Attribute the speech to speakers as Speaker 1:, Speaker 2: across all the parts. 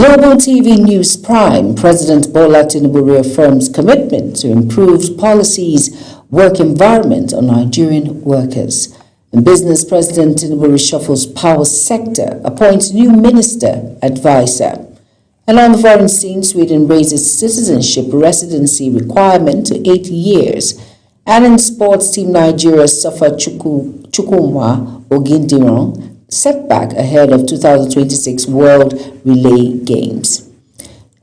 Speaker 1: Global TV News Prime, President Bola Tinubu reaffirms commitment to improved policies, work environment on Nigerian workers. And Business President Tinubu reshuffles power sector, appoints new minister advisor. And on the foreign scene, Sweden raises citizenship residency requirement to 8 years. And in sports, Team Nigeria suffered Chukwuma Ogindiran setback ahead of 2026 World Relay Games.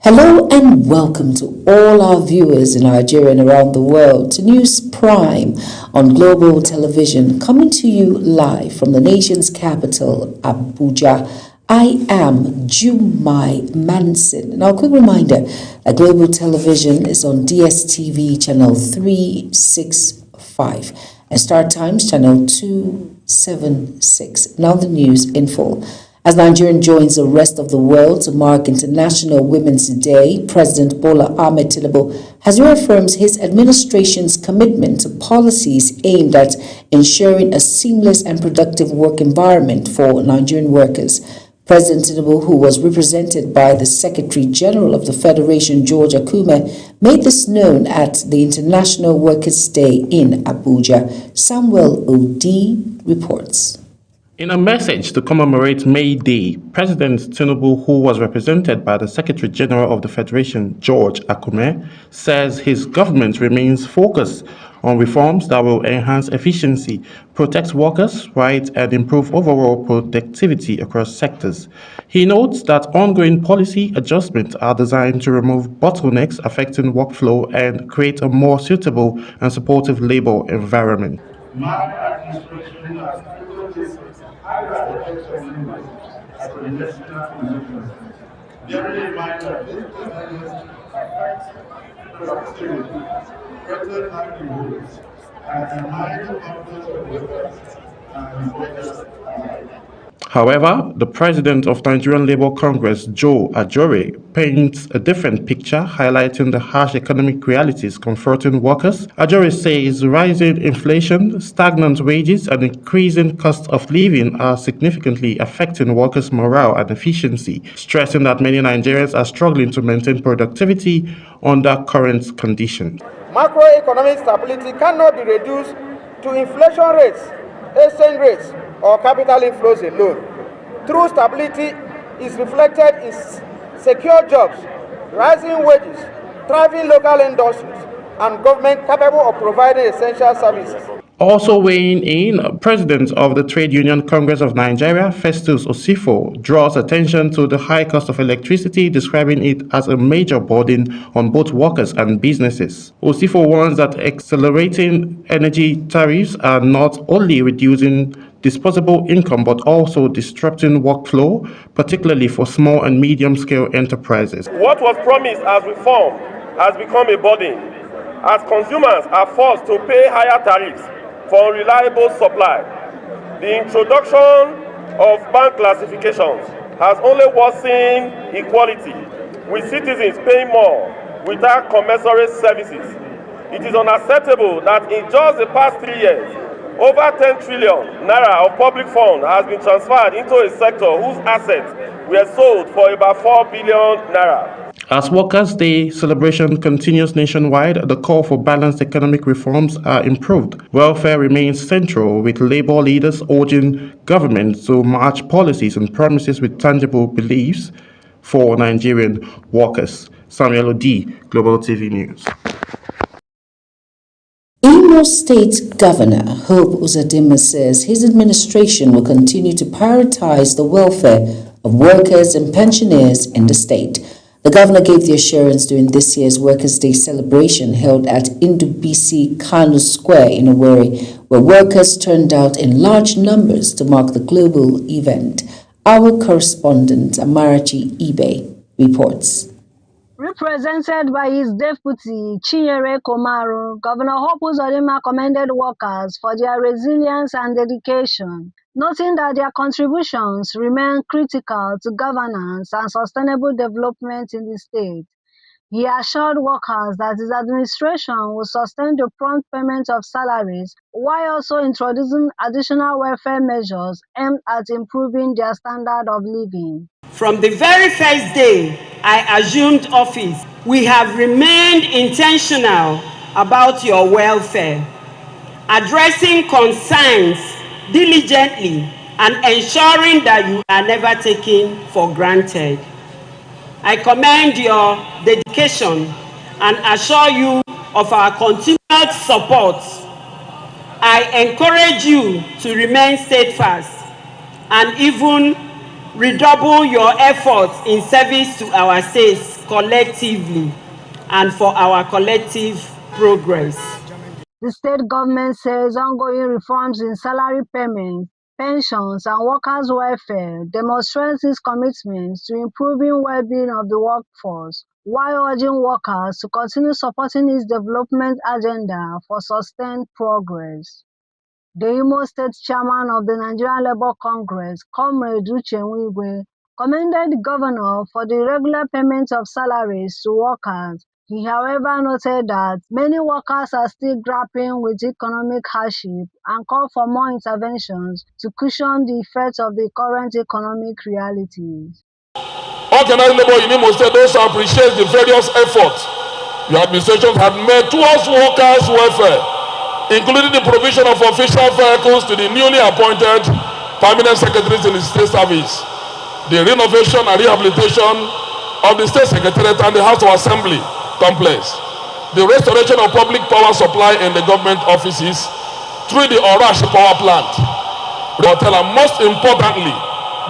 Speaker 1: Hello and welcome to all our viewers in Nigeria and around the world to News Prime on Global Television, coming to you live from the nation's capital, Abuja. I am Jumai Manson. Now, a quick reminder that Global Television is on DSTV channel 365 and Star Times channel 276. Now the news in full. As Nigeria joins the rest of the world to mark International Women's Day, President Bola Ahmed Tinubu has reaffirmed his administration's commitment to policies aimed at ensuring a seamless and productive work environment for Nigerian workers. President Tinubu, who was represented by the Secretary General of the Federation, George Akume, made this known at the International Workers' Day in Abuja. Samuel Odi reports.
Speaker 2: In a message to commemorate May Day, President Tinubu, who was represented by the Secretary General of the Federation, George Akume, says his government remains focused on reforms that will enhance efficiency, protect workers' rights, and improve overall productivity across sectors. He notes that ongoing policy adjustments are designed to remove bottlenecks affecting workflow and create a more suitable and supportive labor environment.
Speaker 3: My administration has taken higher attention as a national commitment. Bearing in mind that these challenges affect productivity, better livelihoods, and enhancing confidence of workers and workers alike.
Speaker 2: However, the president of Nigerian Labour Congress, Joe Ajore, paints a different picture, highlighting the harsh economic realities confronting workers. Ajore says rising inflation, stagnant wages, and increasing cost of living are significantly affecting workers' morale and efficiency, stressing that many Nigerians are struggling to maintain productivity under current conditions.
Speaker 4: Macroeconomic stability cannot be reduced to inflation rates, exchange rates, or capital inflows alone. True stability is reflected in secure jobs, rising wages, thriving local industries, and government capable of providing essential services.
Speaker 2: Also weighing in, President of the Trade Union Congress of Nigeria, Festus Osifo, draws attention to the high cost of electricity, describing it as a major burden on both workers and businesses. Osifo warns that accelerating energy tariffs are not only reducing disposable income but also disrupting workflow, particularly for small and medium-scale enterprises.
Speaker 5: What was promised as reform has become a burden, as consumers are forced to pay higher tariffs for unreliable supply. The introduction of bank classifications has only worsened equality, with citizens paying more without commensurate services. It is unacceptable that in just the past 3 years, over 10 trillion naira of public funds has been transferred into a sector whose assets were sold for about 4 billion naira.
Speaker 2: As Workers' Day celebration continues nationwide, the call for balanced economic reforms are improved. Welfare remains central, with labor leaders urging government to match policies and promises with tangible beliefs for Nigerian workers. Samuel Odi, Global TV News.
Speaker 1: Imo State Governor Hope Uzodinma says his administration will continue to prioritize the welfare of workers and pensioners in the state. The governor gave the assurance during this year's Workers' Day celebration held at Ndubisi Kanu Square in Owerri, where workers turned out in large numbers to mark the global event. Our correspondent Amarachi Ibe reports.
Speaker 6: Represented by his deputy, Chinyere Komaru, Governor Hope Uzodinma commended workers for their resilience and dedication, noting that their contributions remain critical to governance and sustainable development in the state. He assured workers that his administration will sustain the prompt payment of salaries while also introducing additional welfare measures aimed at improving their standard of living.
Speaker 7: From the very first day I assumed office, we have remained intentional about your welfare, addressing concerns diligently and ensuring that you are never taken for granted. I commend your dedication and assure you of our continued support. I encourage you to remain steadfast and even redouble your efforts in service to our states collectively and for our collective progress.
Speaker 6: The state government says ongoing reforms in salary payments, pensions, and workers' welfare demonstrates its commitment to improving well-being of the workforce, while urging workers to continue supporting its development agenda for sustained progress. The Imo State chairman of the Nigerian Labour Congress, Comrade Uche Nwigwe, commended the governor for the regular payment of salaries to workers. He, however, noted that many workers are still grappling with economic hardship and called for more interventions to cushion the effects of the current economic realities.
Speaker 8: Organized labor in Imo State also appreciates the various efforts your administration has made towards workers' welfare, including the provision of official vehicles to the newly appointed permanent secretaries in the state service, the renovation and rehabilitation of the state secretariat and the House of Assembly complex, the restoration of public power supply in the government offices through the Orashi power plant, and most importantly,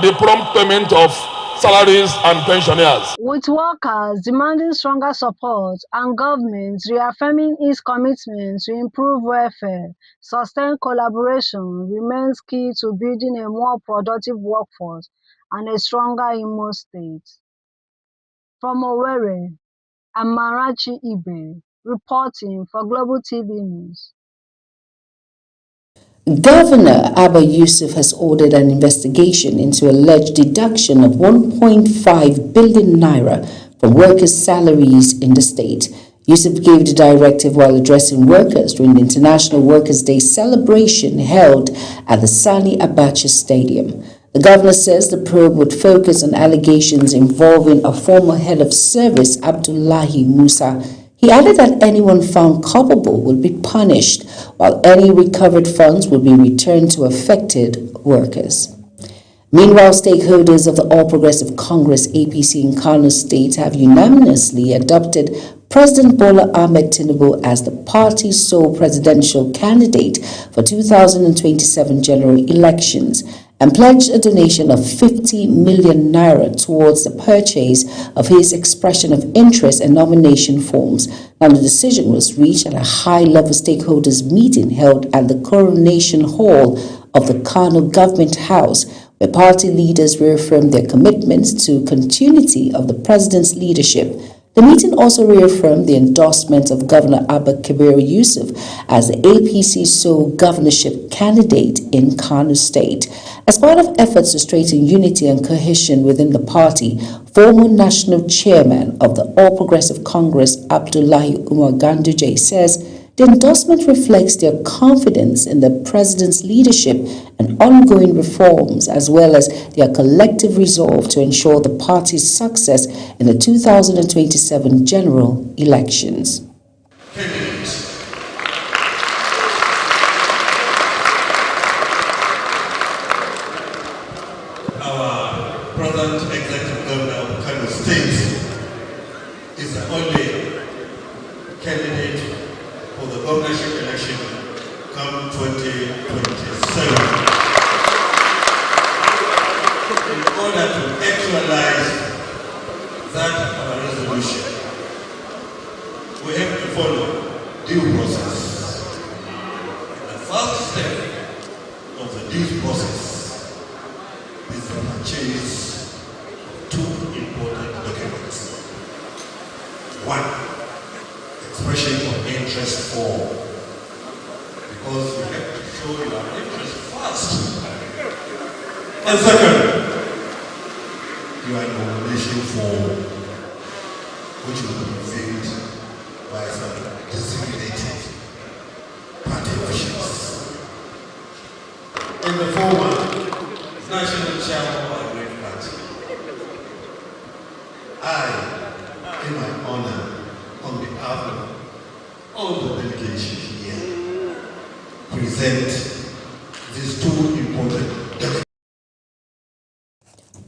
Speaker 8: the prompt payment of salaries and pensioners.
Speaker 6: With workers demanding stronger support and governments reaffirming its commitment to improve welfare, sustained collaboration remains key to building a more productive workforce and a stronger Imo State. From Owerri, Amarachi Ibe, reporting for Global TV News.
Speaker 1: Governor Abba Yusuf has ordered an investigation into alleged deduction of 1.5 billion naira from workers' salaries in the state. Yusuf gave the directive while addressing workers during the International Workers' Day celebration held at the Sani Abacha Stadium. The governor says the probe would focus on allegations involving a former head of service, Abdullahi Musa. He added that anyone found culpable would be punished, while any recovered funds would be returned to affected workers. Meanwhile, stakeholders of the All Progressive Congress APC in Kano State have unanimously adopted President Bola Ahmed Tinubu as the party's sole presidential candidate for 2027 general elections and pledged a donation of 50 million naira towards the purchase of his expression of interest and nomination forms. Now, the decision was reached at a high-level stakeholders meeting held at the Coronation Hall of the Kano Government House, where party leaders reaffirmed their commitment to continuity of the president's leadership. The meeting also reaffirmed the endorsement of Governor Abba Kabir Yusuf as the APC's sole governorship candidate in Kano State. As part of efforts to strengthen unity and cohesion within the party, former national chairman of the All Progressive Congress, Abdullahi Umar Ganduje, says the endorsement reflects their confidence in the president's leadership and ongoing reforms, as well as their collective resolve to ensure the party's success in the 2027 general elections.
Speaker 3: Our present executive governor of Kano State is the only candidate for the governorship election come 2027. In order to actualize that our resolution, we have to follow due process. The first step of the due process is the purchase of two important documents. One, expression of interest form, because you have to show your interest first. And second, your nomination form.
Speaker 9: which will be filled by some designated party officials. In the former national chairman of the Green Party, I, in my honor, on behalf of all the delegation here, present these two important documents.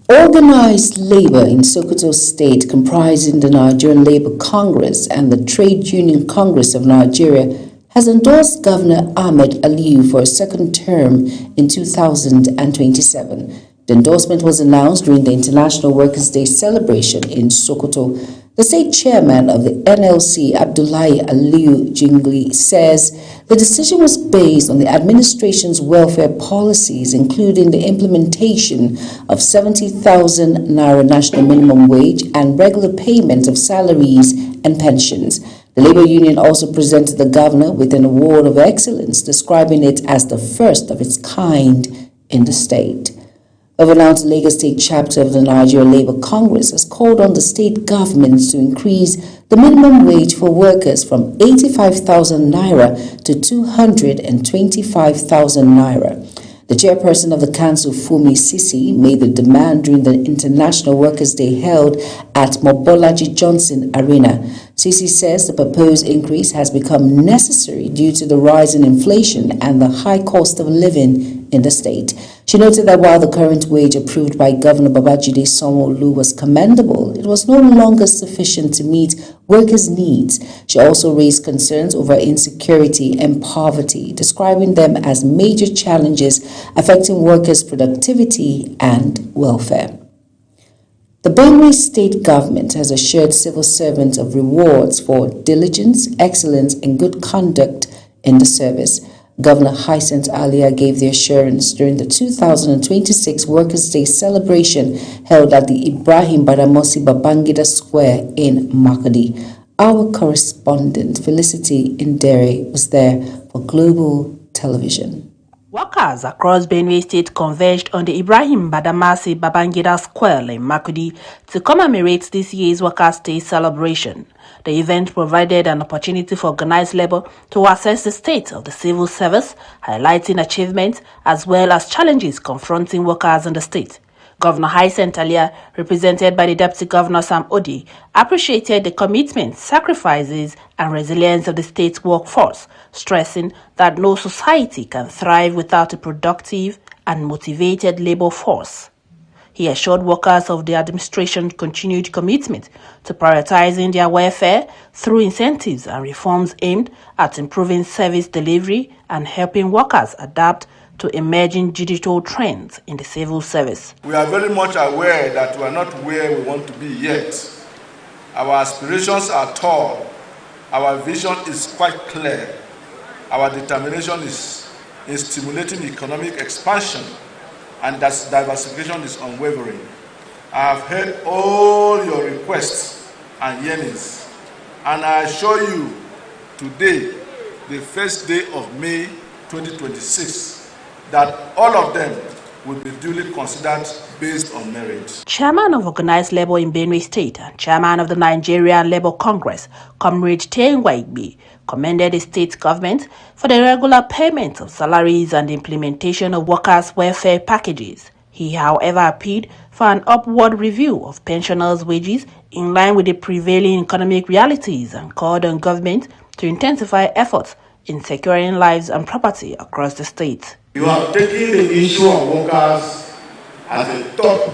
Speaker 1: Organized labor in Sokoto State, comprising the Nigerian Labour Congress and the Trade Union Congress of Nigeria, has endorsed Governor Ahmed Aliyu for a second term in 2027. The endorsement was announced during the International Workers' Day celebration in Sokoto. The state chairman of the NLC, Abdullahi Aliyu Jingli, says the decision was based on the administration's welfare policies, including the implementation of 70,000 naira national minimum wage and regular payment of salaries and pensions. The labor union also presented the governor with an award of excellence, describing it as the first of its kind in the state. Over now, the Lagos State chapter of the Nigeria Labour Congress has called on the state governments to increase the minimum wage for workers from 85,000 naira to 225,000 naira. The chairperson of the council, Fumi Sisi, made the demand during the International Workers' Day held at Mobolaji Johnson Arena. Sisi says the proposed increase has become necessary due to the rise in inflation and the high cost of living in the state. She noted that while the current wage approved by Governor Babajide Sanwo-Olu was commendable, it was no longer sufficient to meet workers' needs. She also raised concerns over insecurity and poverty, describing them as major challenges affecting workers' productivity and welfare. The Benue State government has assured civil servants of rewards for diligence, excellence, and good conduct in the service. Governor Hyacinth Alia gave the assurance during the 2026 Workers' Day celebration held at the Ibrahim Badamasi Babangida Square in Makurdi. Our correspondent Felicity Indere was there for Global Television.
Speaker 10: Workers across Benue State converged on the Ibrahim Badamasi Babangida Square in Makurdi to commemorate this year's Workers' Day celebration. The event provided an opportunity for organized labor to assess the state of the civil service, highlighting achievements as well as challenges confronting workers in the state. Governor Hyacinth Alia, represented by the Deputy Governor Sam Odi, appreciated the commitment, sacrifices, and resilience of the state's workforce, stressing that no society can thrive without a productive and motivated labor force. He assured workers of the administration's continued commitment to prioritizing their welfare through incentives and reforms aimed at improving service delivery and helping workers adapt to emerging digital trends in the civil service.
Speaker 11: We are very much aware that we are not where we want to be yet. Our aspirations are tall. Our vision is quite clear. Our determination is in stimulating economic expansion, and that diversification is unwavering. I have heard all your requests and yearnings, and I assure you today, the first day of May 2026, that all of them will be duly considered based on merit.
Speaker 10: Chairman of Organized Labor in Benue State and Chairman of the Nigerian Labour Congress, Comrade Tenwaigbe, commended the state government for the regular payment of salaries and the implementation of workers' welfare packages. He, however, appealed for an upward review of pensioners' wages in line with the prevailing economic realities and called on government to intensify efforts in securing lives and property across the state.
Speaker 12: You have taken the issue of workers as a top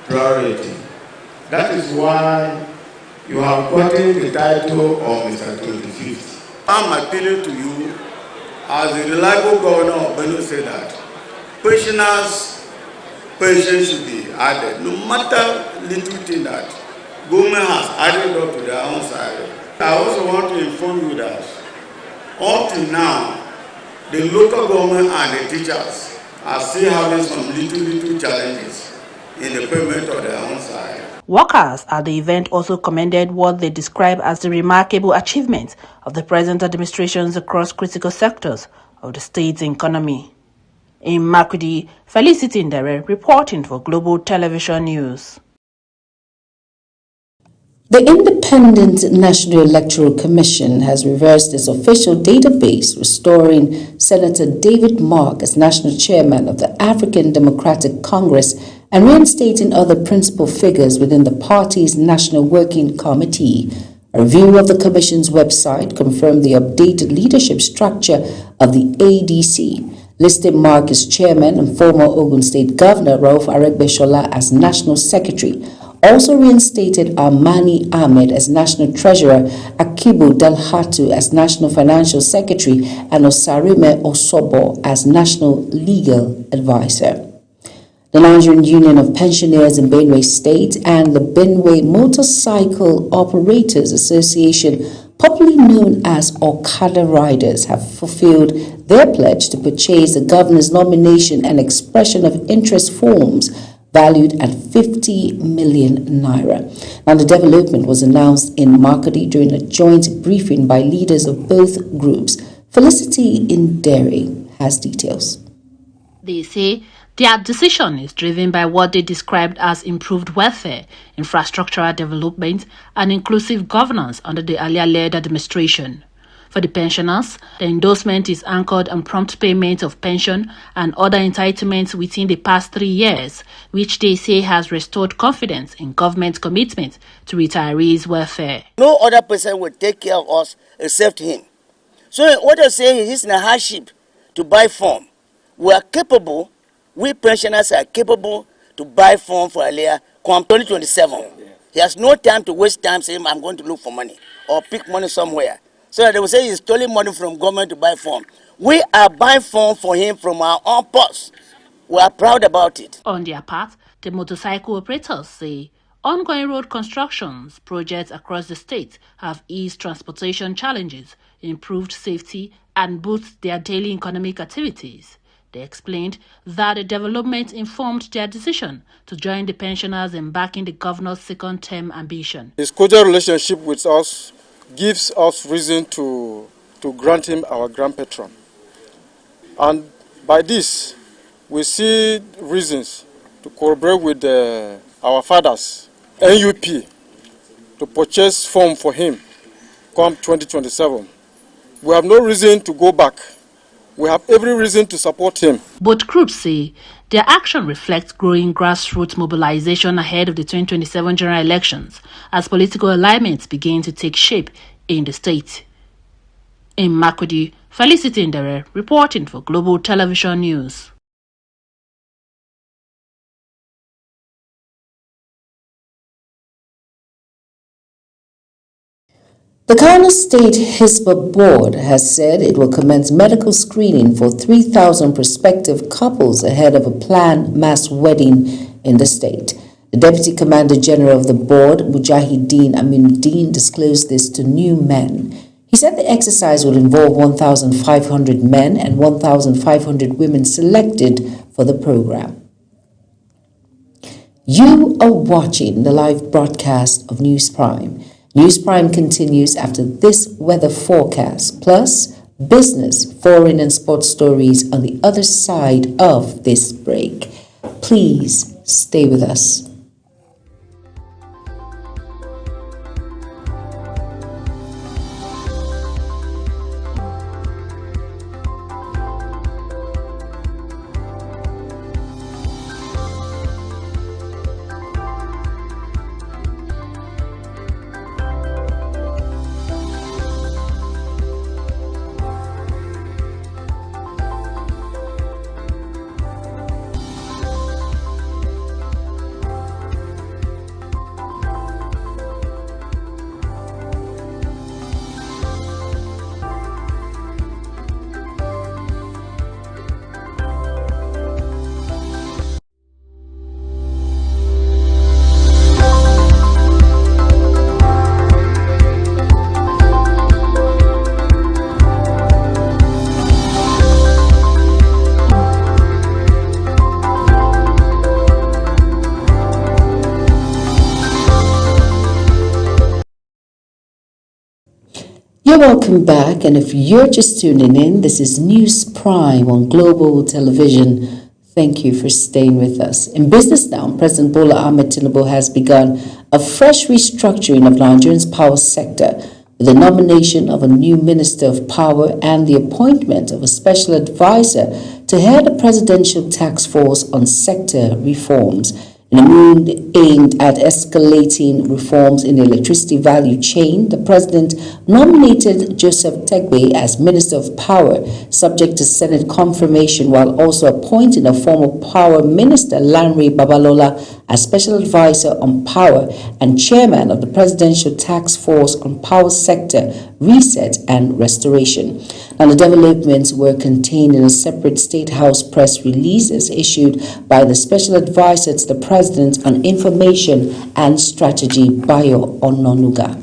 Speaker 12: priority. That is why you have gotten the title of Mr. 25th. I'm appealing to you as the reliable governor of Benue State that pensioners' pensions should be added, no matter little thing that government has added up to their own salary. I also want to inform you that up to now, the local government and the teachers are still having some little challenges in the payment of their own salary.
Speaker 10: Workers at the event also commended what they describe as the remarkable achievements of the present administrations across critical sectors of the state's economy. In Makurdi, Felicity Indere reporting for Global Television News.
Speaker 1: The Independent National Electoral Commission has reversed its official database, restoring Senator David Mark as national chairman of the African Democratic Congress and reinstating other principal figures within the party's National Working Committee. A review of the Commission's website confirmed the updated leadership structure of the ADC, listing Mark as chairman and former Ogun State Governor Rauf Aregbesola as national secretary. Also reinstated Armani Ahmed as National Treasurer, Akibu Dalhatu as National Financial Secretary, and Osarime Osobo as National Legal Advisor. The Nigerian Union of Pensioners in Benue State and the Benue Motorcycle Operators Association, popularly known as Okada Riders, have fulfilled their pledge to purchase the governor's nomination and expression of interest forms valued at 50 million naira. Now, the development was announced in Makurdi during a joint briefing by leaders of both groups. Felicity Indere has details.
Speaker 10: They say their decision is driven by what they described as improved welfare, infrastructural development, and inclusive governance under the earlier-led administration. For the pensioners, the endorsement is anchored on prompt payment of pension and other entitlements within the past 3 years, which they say has restored confidence in government commitment to retirees' welfare.
Speaker 13: No other person will take care of us except him. So what I'm saying is it's in a hardship to buy form. We are capable, we pensioners are capable to buy form for Aliyah come 2027. He has no time to waste time saying I'm going to look for money or pick money somewhere. So they will say he's stealing money from government to buy form. We are buying form for him from our own purse. We are proud about it.
Speaker 10: On their part, the motorcycle operators say ongoing road constructions projects across the state have eased transportation challenges, improved safety, and boosted their daily economic activities. They explained that the development informed their decision to join the pensioners in backing the governor's second-term ambition.
Speaker 14: His cordial relationship with us gives us reason to grant him our grand patron. And by this, we see reasons to cooperate with our fathers, NUP, to purchase form for him come 2027. We have no reason to go back. We have every reason to support him.
Speaker 10: Both groups say their action reflects growing grassroots mobilization ahead of the 2027 general elections as political alignments begin to take shape in the state. In Makurdi, Felicity Indere reporting for Global Television News.
Speaker 1: The Kano State Hisbah Board has said it will commence medical screening for 3,000 prospective couples ahead of a planned mass wedding in the state. The Deputy Commander General of the board, Mujahideen Aminuddin, disclosed this to New Men. He said the exercise will involve 1,500 men and 1,500 women selected for the program. You are watching the live broadcast of News Prime. News Prime continues after this weather forecast, plus business, foreign and sports stories on the other side of this break. Please stay with us. You're welcome back, and if you're just tuning in, this is News Prime on Global Television Thank you for staying with us. In business now, President Bola Ahmed Tinubu has begun a fresh restructuring of Nigeria's power sector with the nomination of a new Minister of Power and the appointment of a special advisor to head a presidential task force on sector reforms. In a move aimed at escalating reforms in the electricity value chain, the president nominated Joseph Tegbe as Minister of Power, subject to Senate confirmation, while also appointing a former Power Minister, Lanre Babalola, as Special Advisor on Power and Chairman of the Presidential Task Force on Power Sector Reset and Restoration. Now, the developments were contained in a separate State House press releases issued by the Special Advisor to the President on Information and Strategy, Bayo Ononuga.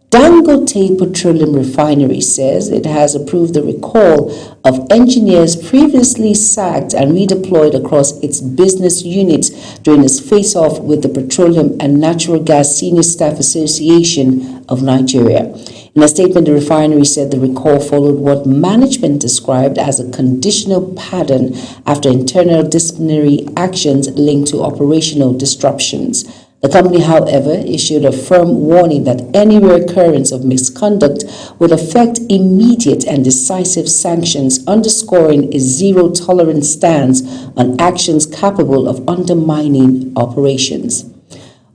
Speaker 1: Dangote Petroleum Refinery says it has approved the recall of engineers previously sacked and redeployed across its business units during its face-off with the Petroleum and Natural Gas Senior Staff Association of Nigeria. In a statement, the refinery said the recall followed what management described as a conditional pattern after internal disciplinary actions linked to operational disruptions. The company, however, issued a firm warning that any recurrence of misconduct would affect immediate and decisive sanctions, underscoring its zero-tolerance stance on actions capable of undermining operations.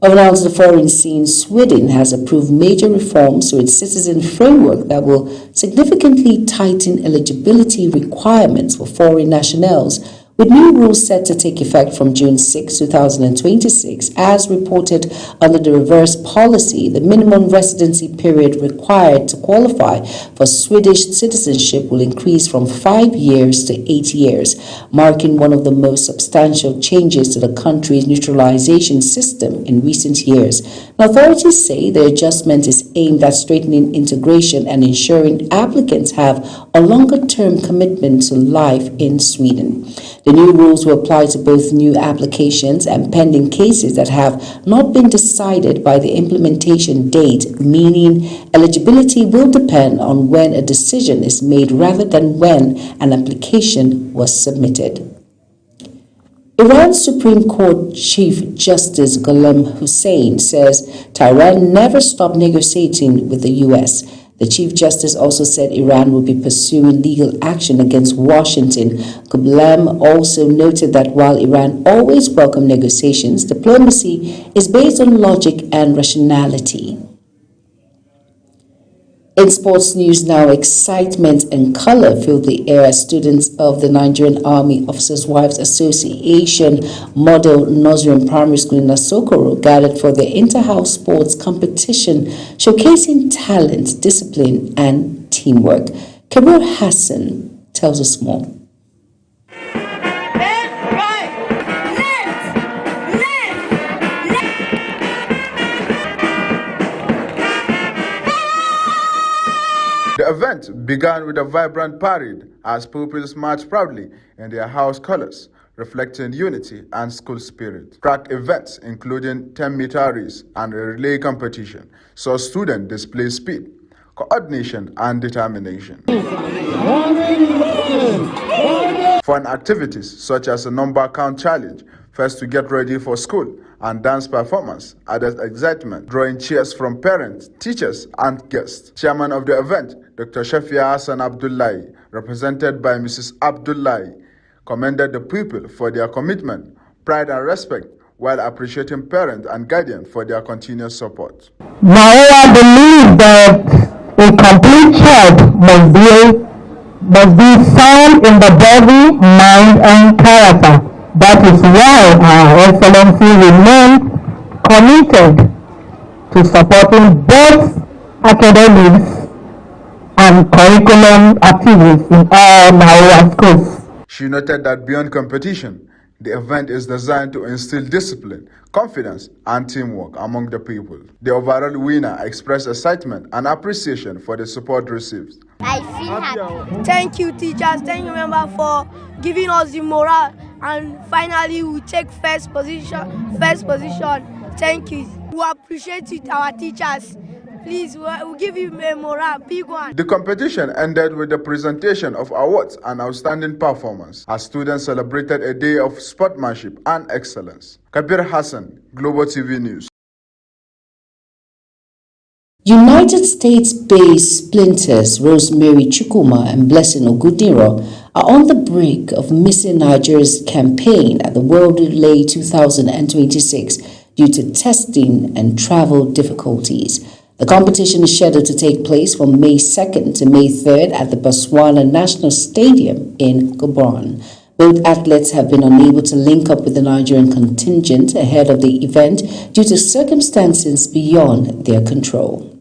Speaker 1: Over now to the foreign scene, Sweden has approved major reforms to its citizen framework that will significantly tighten eligibility requirements for foreign nationals, with new rules set to take effect from June 6, 2026. As reported under the reverse policy, the minimum residency period required to qualify for Swedish citizenship will increase from 5 years to 8 years, marking one of the most substantial changes to the country's naturalization system in recent years. Now, authorities say the adjustment is aimed at strengthening integration and ensuring applicants have a longer-term commitment to life in Sweden. The new rules will apply to both new applications and pending cases that have not been decided by the implementation date, meaning eligibility will depend on when a decision is made rather than when an application was submitted. Iran's Supreme Court Chief Justice Ghulam Hussein says Tehran never stopped negotiating with the U.S. The Chief Justice also said Iran would be pursuing legal action against Washington. Ghulam also noted that while Iran always welcomes negotiations, diplomacy is based on logic and rationality. In sports news now, excitement and color filled the air as students of the Nigerian Army Officers' Wives Association Model Nursery Primary School in Asokoro gathered for their inter-house sports competition, showcasing talent, discipline, and teamwork. Kabir Hassan tells us more.
Speaker 11: The event began with a vibrant parade as pupils marched proudly in their house colors, reflecting unity and school spirit. Track events, including 10-meter race and a relay competition, saw students display speed, coordination, and determination. Fun activities such as a number count challenge, first to get ready for school, and dance performance added excitement, drawing cheers from parents, teachers, and guests. Chairman of the event, Dr. Shafia Hassan Abdullahi, represented by Mrs. Abdullahi, commended the people for their commitment, pride, and respect, while appreciating parents and guardians for their continuous support.
Speaker 15: Now believe that a complete child must be sound in the body, mind, and character. That is why our Excellency remains committed to supporting both academics and curriculum activities in all our schools.
Speaker 11: She noted that beyond competition, the event is designed to instill discipline, confidence, and teamwork among the people. The overall winner expressed excitement and appreciation for the support received.
Speaker 16: I feel happy. Thank you, teachers. Thank you, members, for giving us the morale. And finally, we take first position. Thank you. We appreciate it, our teachers. Please, we'll give you a morale, big one.
Speaker 11: The competition ended with the presentation of awards and outstanding performance as students celebrated a day of sportsmanship and excellence. Kabir Hassan, Global TV News.
Speaker 1: United States-based splinters Rosemary Chukwuma and Blessing Ogudiro are on the brink of missing Nigeria's campaign at the World Relay 2026 due to testing and travel difficulties. The competition is scheduled to take place from May 2nd to May 3rd at the Botswana National Stadium in Gaborone. Both athletes have been unable to link up with the Nigerian contingent ahead of the event due to circumstances beyond their control.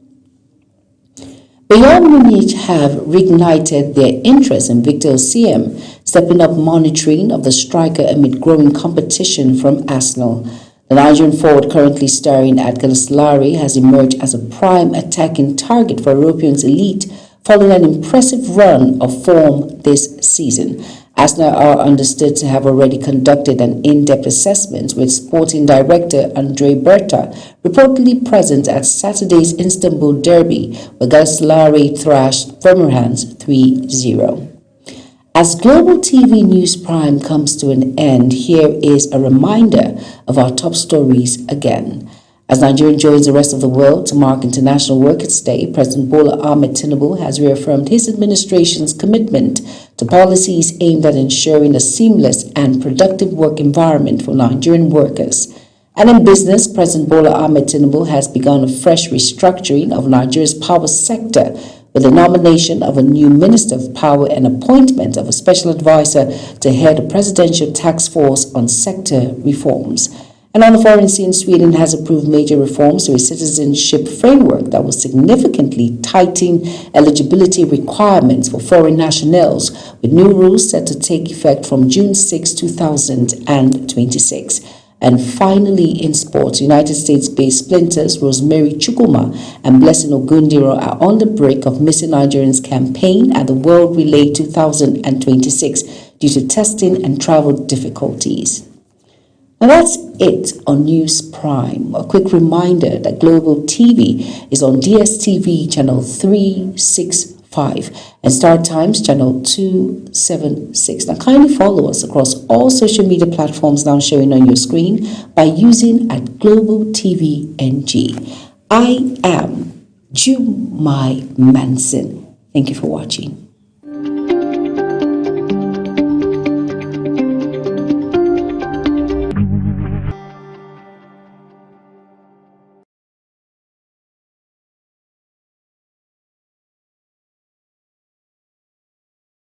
Speaker 1: Bayern Munich have reignited their interest in Victor Osimhen, stepping up monitoring of the striker amid growing competition from Arsenal. The Nigerian forward, currently starring at Galatasaray, has emerged as a prime attacking target for Europeans' elite following an impressive run of form this season. Arsenal are understood to have already conducted an in-depth assessment with sporting director Andre Berta reportedly present at Saturday's Istanbul derby, where Galatasaray thrashed Feyenoord 3-0. As Global TV News Prime comes to an end, here is a reminder of our top stories again. As Nigeria joins the rest of the world to mark International Workers' Day, President Bola Ahmed Tinubu has reaffirmed his administration's commitment to policies aimed at ensuring a seamless and productive work environment for Nigerian workers. And in business, President Bola Ahmed Tinubu has begun a fresh restructuring of Nigeria's power sector with the nomination of a new Minister of Power and appointment of a special advisor to head a presidential task force on sector reforms. And on the foreign scene, Sweden has approved major reforms to a citizenship framework that will significantly tighten eligibility requirements for foreign nationals, with new rules set to take effect from June 6, 2026. And finally, in sports, United States-based splinters Rosemary Chukwuma and Blessing Ogundiro are on the brink of missing Nigerians' campaign at the World Relay 2026 due to testing and travel difficulties. Now that's it on News Prime. A quick reminder that Global TV is on DSTV channel 365 and Star Times channel 276. Now kindly follow us across all social media platforms now showing on your screen by using @Global TV NG. I am Jumai Manson. Thank you for watching.